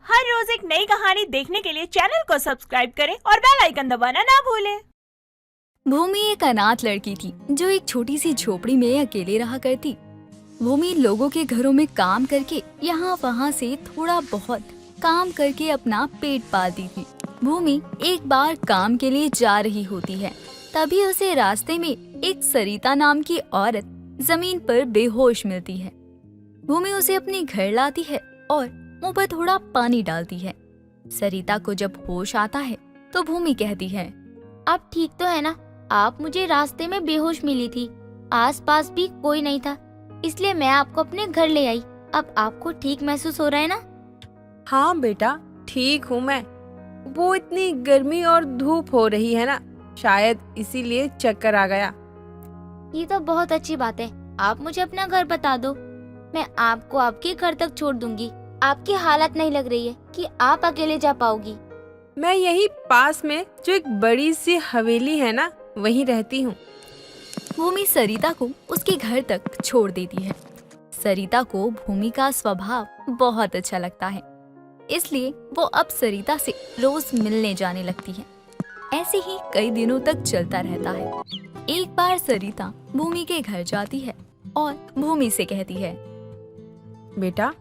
हर रोज एक नई कहानी देखने के लिए चैनल को सब्सक्राइब करें और बेल आइकन दबाना ना भूलें। भूमि एक अनाथ लड़की थी जो एक छोटी सी झोपड़ी में अकेले रहा करती। भूमि लोगों के घरों में काम करके यहाँ वहाँ से थोड़ा बहुत काम करके अपना पेट पालती थी। भूमि एक बार काम के लिए जा रही होती है, तभी उसे रास्ते में एक सरिता नाम की औरत जमीन पर बेहोश मिलती है। भूमि उसे अपने घर लाती है और मुंह पर थोड़ा पानी डालती है। सरिता को जब होश आता है तो भूमि कहती है, आप ठीक तो है ना? आप मुझे रास्ते में बेहोश मिली थी, आसपास भी कोई नहीं था, इसलिए मैं आपको अपने घर ले आई। अब आपको ठीक महसूस हो रहा है ना? हाँ बेटा, ठीक हूँ मैं। वो इतनी गर्मी और धूप हो रही है ना, शायद इसीलिए चक्कर आ गया। ये तो बहुत अच्छी बात है। आप मुझे अपना घर बता दो, मैं आपको आपके घर तक छोड़ दूंगी। आपकी हालत नहीं लग रही है कि आप अकेले जा पाओगी। मैं यही पास में जो एक बड़ी सी हवेली है ना, वहीं रहती हूँ। भूमि सरिता को उसके घर तक छोड़ देती है। सरिता को भूमि का स्वभाव बहुत अच्छा लगता है, इसलिए वो अब सरिता से रोज मिलने जाने लगती है। ऐसे ही कई दिनों तक चलता रहता है। एक बार सरिता भूमि के घर जाती है और भूमि से कहती है, बेटा,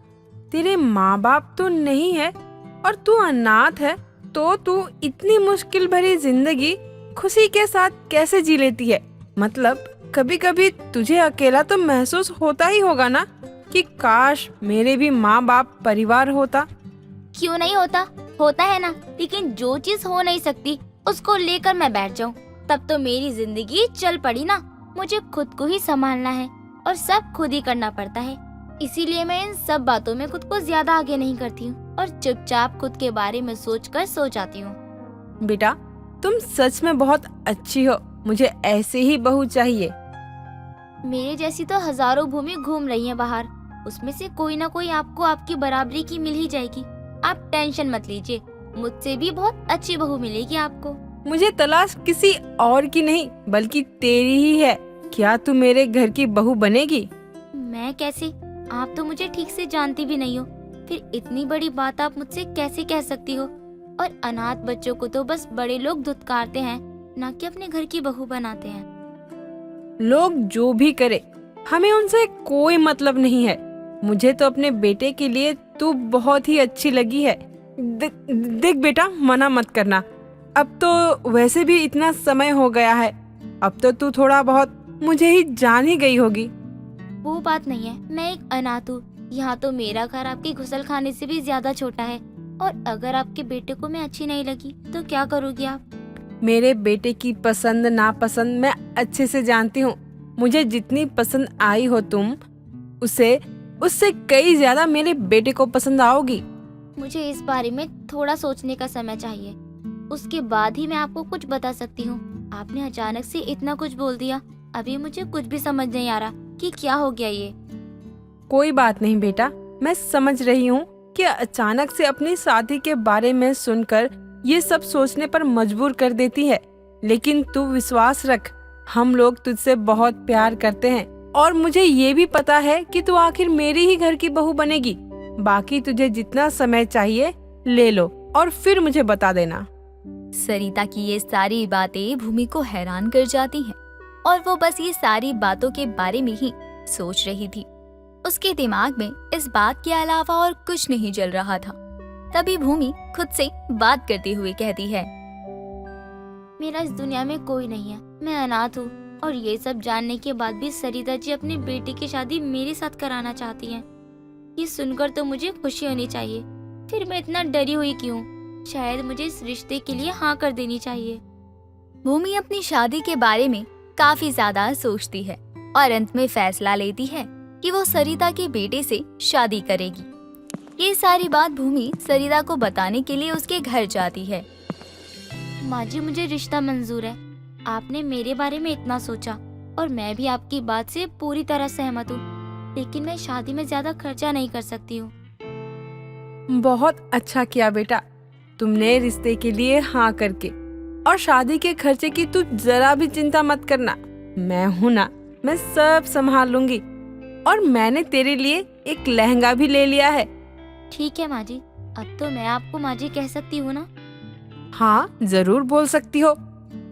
तेरे माँ बाप तो नहीं है और तू अनाथ है, तो तू इतनी मुश्किल भरी जिंदगी खुशी के साथ कैसे जी लेती है? मतलब कभी कभी तुझे अकेला तो महसूस होता ही होगा ना, कि काश मेरे भी माँ बाप परिवार होता। क्यों नहीं होता? होता है ना, लेकिन जो चीज हो नहीं सकती उसको लेकर मैं बैठ जाऊं, तब तो मेरी जिंदगी चल पड़ी ना। मुझे खुद को ही संभालना है और सब खुद ही करना पड़ता है, इसीलिए मैं इन सब बातों में खुद को ज्यादा आगे नहीं करती हूँ और चुपचाप खुद के बारे में सोचकर सो जाती हूँ। बेटा, तुम सच में बहुत अच्छी हो, मुझे ऐसे ही बहू चाहिए। मेरे जैसी तो हजारों भूमि घूम रही हैं बाहर, उसमें से कोई ना कोई आपको आपकी बराबरी की मिल ही जाएगी। आप टेंशन मत लीजिए, मुझसे भी बहुत अच्छी बहू मिलेगी आपको। मुझे तलाश किसी और की नहीं बल्कि तेरी ही है। क्या तू मेरे घर की बहू बनेगी? मैं कैसे? आप तो मुझे ठीक से जानती भी नहीं हो, फिर इतनी बड़ी बात आप मुझसे कैसे कह सकती हो? और अनाथ बच्चों को तो बस बड़े लोग धुतकारते हैं, ना कि अपने घर की बहू बनाते हैं। लोग जो भी करे, हमें उनसे कोई मतलब नहीं है। मुझे तो अपने बेटे के लिए तू बहुत ही अच्छी लगी है। देख बेटा, मना मत करना। अब तो वैसे भी इतना समय हो गया है, अब तो तू थोड़ा बहुत मुझे ही जान ही गई होगी। वो बात नहीं है, मैं एक अनाथ हूँ। यहाँ तो मेरा घर आपके घुसल खाने से भी ज्यादा छोटा है, और अगर आपके बेटे को मैं अच्छी नहीं लगी तो क्या करोगी आप? मेरे बेटे की पसंद नापसंद मैं अच्छे से जानती हूँ। मुझे जितनी पसंद आई हो तुम, उससे कई ज्यादा मेरे बेटे को पसंद आओगी। मुझे इस बारे में थोड़ा सोचने का समय चाहिए, उसके बाद ही मैं आपको कुछ बता सकती हूँ। आपने अचानक से इतना कुछ बोल दिया, अभी मुझे कुछ भी समझ नहीं आ रहा कि क्या हो गया ये। कोई बात नहीं बेटा, मैं समझ रही हूँ कि अचानक से अपनी शादी के बारे में सुनकर ये सब सोचने पर मजबूर कर देती है, लेकिन तू विश्वास रख, हम लोग तुझसे बहुत प्यार करते हैं और मुझे ये भी पता है कि तू आखिर मेरी ही घर की बहू बनेगी। बाकी तुझे जितना समय चाहिए ले लो और फिर मुझे बता देना। सरिता की ये सारी बातें भूमि को हैरान कर जाती हैं और वो बस ये सारी बातों के बारे में ही सोच रही थी। उसके दिमाग में इस बात के अलावा और कुछ नहीं चल रहा था। तभी भूमि खुद से बात करते हुए कहती है, मेरा इस दुनिया में कोई नहीं है, मैं अनाथ हूँ, और ये सब जानने के बाद भी सरिता जी अपने बेटे की शादी मेरे साथ कराना चाहती हैं। ये सुनकर तो मुझे खुशी होनी चाहिए, फिर मैं इतना डरी हुई क्यों? शायद मुझे इस रिश्ते के लिए हाँ कर देनी चाहिए। भूमि अपनी शादी के बारे में काफी ज्यादा सोचती है और अंत में फैसला लेती है कि वो सरिता के बेटे से शादी करेगी। ये सारी बात भूमि सरिता को बताने के लिए उसके घर जाती है। माँ जी, मुझे रिश्ता मंजूर है। आपने मेरे बारे में इतना सोचा और मैं भी आपकी बात से पूरी तरह सहमत हूँ, लेकिन मैं शादी में ज्यादा खर्चा नहीं कर सकती हूँ। बहुत अच्छा किया बेटा, तुमने रिश्ते के लिए हाँ करके, और शादी के खर्चे की तू जरा भी चिंता मत करना। मैं हूँ ना, मैं सब संभाल लूंगी। और मैंने तेरे लिए एक लहंगा भी ले लिया है। ठीक है माँ जी, अब तो मैं आपको माँ जी कह सकती हूँ ना? हाँ, जरूर बोल सकती हो।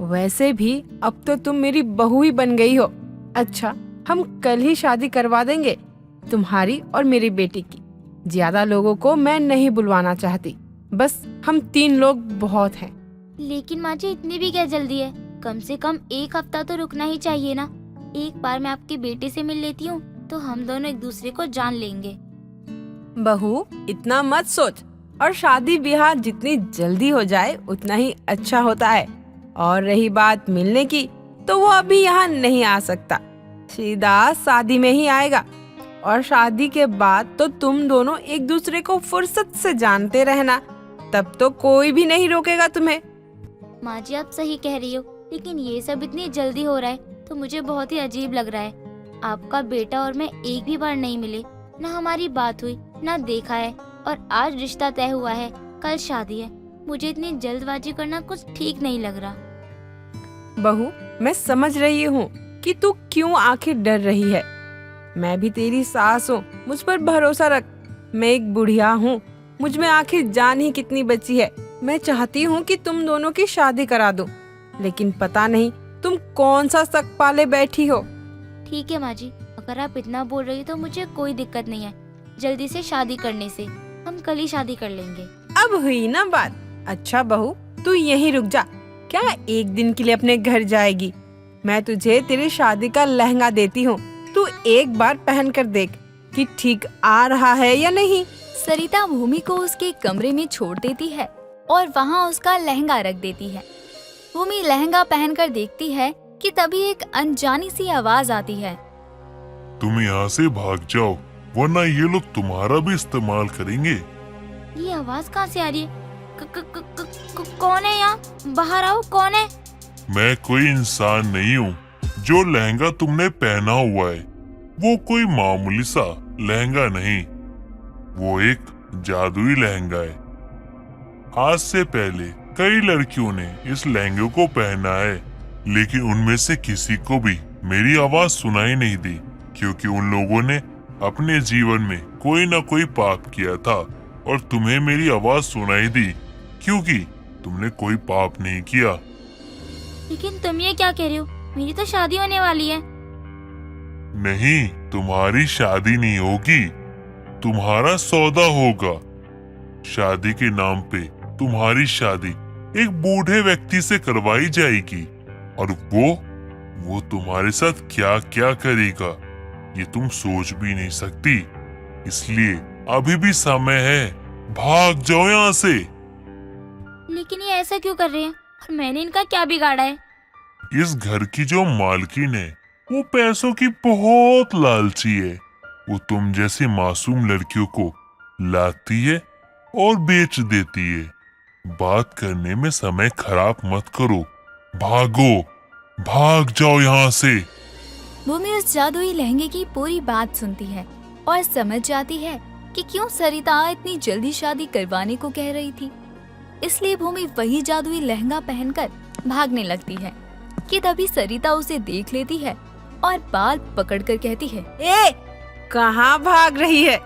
वैसे भी अब तो तुम मेरी बहू ही बन गई हो। अच्छा, हम कल ही शादी करवा देंगे, तुम्हारी और मेरी बेटी की। ज्यादा लोगों को मैं नहीं बुलवाना चाहती, बस हम 3 लोग बहुत हैं। लेकिन माँ जी इतनी भी क्या जल्दी है? कम से कम 1 हफ्ता तो रुकना ही चाहिए ना। एक बार मैं आपके बेटे से मिल लेती हूँ तो हम दोनों एक दूसरे को जान लेंगे। बहू, इतना मत सोच, और शादी ब्याह जितनी जल्दी हो जाए उतना ही अच्छा होता है। और रही बात मिलने की, तो वो अभी यहाँ नहीं आ सकता, सीधा शादी में ही आएगा। और शादी के बाद तो तुम दोनों एक दूसरे को फुर्सत से जानते रहना, तब तो कोई भी नहीं रोकेगा तुम्हें। माँ जी आप सही कह रही हो, लेकिन ये सब इतनी जल्दी हो रहा है तो मुझे बहुत ही अजीब लग रहा है। आपका बेटा और मैं एक भी बार नहीं मिले, ना हमारी बात हुई, ना देखा है, और आज रिश्ता तय हुआ है, कल शादी है। मुझे इतनी जल्दबाजी करना कुछ ठीक नहीं लग रहा। बहू, मैं समझ रही हूँ कि तू क्यों आखिर डर रही है। मैं भी तेरी सास हूँ, मुझ पर भरोसा रख। मैं एक बुढ़िया हूँ, मुझ में आखिर जान ही कितनी बची है। मैं चाहती हूँ कि तुम दोनों की शादी करा दूँ, लेकिन पता नहीं तुम कौन सा शक पाले बैठी हो। ठीक है माँ जी, अगर आप इतना बोल रही हो तो मुझे कोई दिक्कत नहीं है जल्दी से शादी करने से। हम कल ही शादी कर लेंगे। अब हुई ना बात। अच्छा बहू, तू यहीं रुक जा। क्या 1 दिन के लिए अपने घर जाएगी? मैं तुझे तेरी शादी का लहंगा देती हूँ, तू एक बार पहन कर देख कि ठीक आ रहा है या नहीं। सरिता भूमि को उसके कमरे में छोड़ देती है और वहाँ उसका लहंगा रख देती है। भूमि लहंगा पहनकर देखती है कि तभी एक अनजानी सी आवाज आती है। तुम यहाँ से भाग जाओ, वरना ये लोग तुम्हारा भी इस्तेमाल करेंगे। ये आवाज कहाँ से आ रही है? कौन है यहाँ? बाहर आओ, कौन है? मैं कोई इंसान नहीं हूँ। जो लहंगा तुमने पहना हुआ है वो कोई मामूली सा लहंगा नहीं, वो एक जादुई लहंगा है। आज से पहले कई लड़कियों ने इस लहंगे को पहना है, लेकिन उनमें से किसी को भी मेरी आवाज सुनाई नहीं दी, क्योंकि उन लोगों ने अपने जीवन में कोई न कोई पाप किया था, और तुम्हें मेरी आवाज सुनाई दी क्योंकि तुमने कोई पाप नहीं किया। लेकिन तुम ये क्या कह रहे हो? मेरी तो शादी होने वाली है। नहीं, तुम्हारी शादी नहीं होगी, तुम्हारा सौदा होगा। शादी के नाम पे तुम्हारी शादी एक बूढ़े व्यक्ति से करवाई जाएगी, और वो तुम्हारे साथ क्या क्या करेगा ये तुम सोच भी नहीं सकती। इसलिए अभी भी समय है, भाग जाओ यहाँ से। लेकिन ये ऐसा क्यों कर रहे हैं? और मैंने इनका क्या बिगाड़ा है? इस घर की जो मालकिन है वो पैसों की बहुत लालची है। वो तुम जैसी मासूम लड़कियों को लाती है और बेच देती है। बात करने में समय खराब मत करो, भागो, भाग जाओ यहाँ से। भूमि उस जादुई लहंगे की पूरी बात सुनती है और समझ जाती है कि क्यों सरिता इतनी जल्दी शादी करवाने को कह रही थी। इसलिए भूमि वही जादुई लहंगा पहनकर भागने लगती है कि तभी सरिता उसे देख लेती है और बाल पकड़कर कहती है, ए, कहाँ भाग रही है?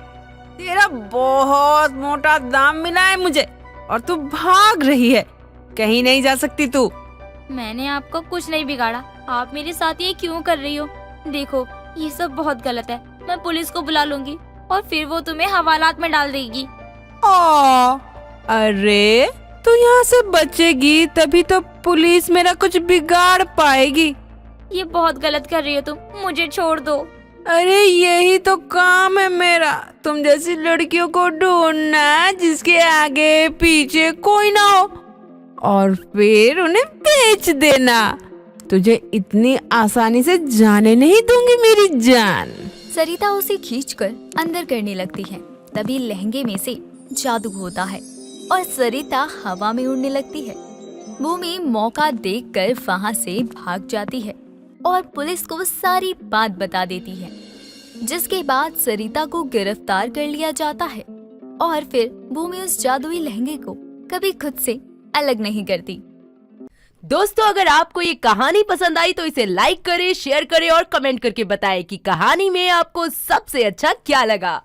तेरा बहुत मोटा दाम मिला है मुझे, और तू भाग रही है। कहीं नहीं जा सकती तू। मैंने आपको कुछ नहीं बिगाड़ा, आप मेरे साथ ये क्यों कर रही हो? देखो, ये सब बहुत गलत है। मैं पुलिस को बुला लूंगी और फिर वो तुम्हें हवालात में डाल देगी। अरे, तू यहाँ से बचेगी तभी तो पुलिस मेरा कुछ बिगाड़ पाएगी। ये बहुत गलत कर रही हो तुम, मुझे छोड़ दो। अरे, यही तो काम है मेरा, तुम जैसी लड़कियों को ढूंढना जिसके आगे पीछे कोई ना हो, और फिर उन्हें बेच देना। तुझे इतनी आसानी से जाने नहीं दूंगी मेरी जान। सरिता उसे खींचकर अंदर करने लगती है। तभी लहंगे में से जादू होता है और सरिता हवा में उड़ने लगती है। भूमि मौका देखकर वहां से भाग जाती है और पुलिस को सारी बात बता देती है, जिसके बाद सरिता को गिरफ्तार कर लिया जाता है और फिर भूमि उस जादुई लहंगे को कभी खुद से अलग नहीं करती। दोस्तों, अगर आपको ये कहानी पसंद आई तो इसे लाइक करें, शेयर करें और कमेंट करके बताएं कि कहानी में आपको सबसे अच्छा क्या लगा।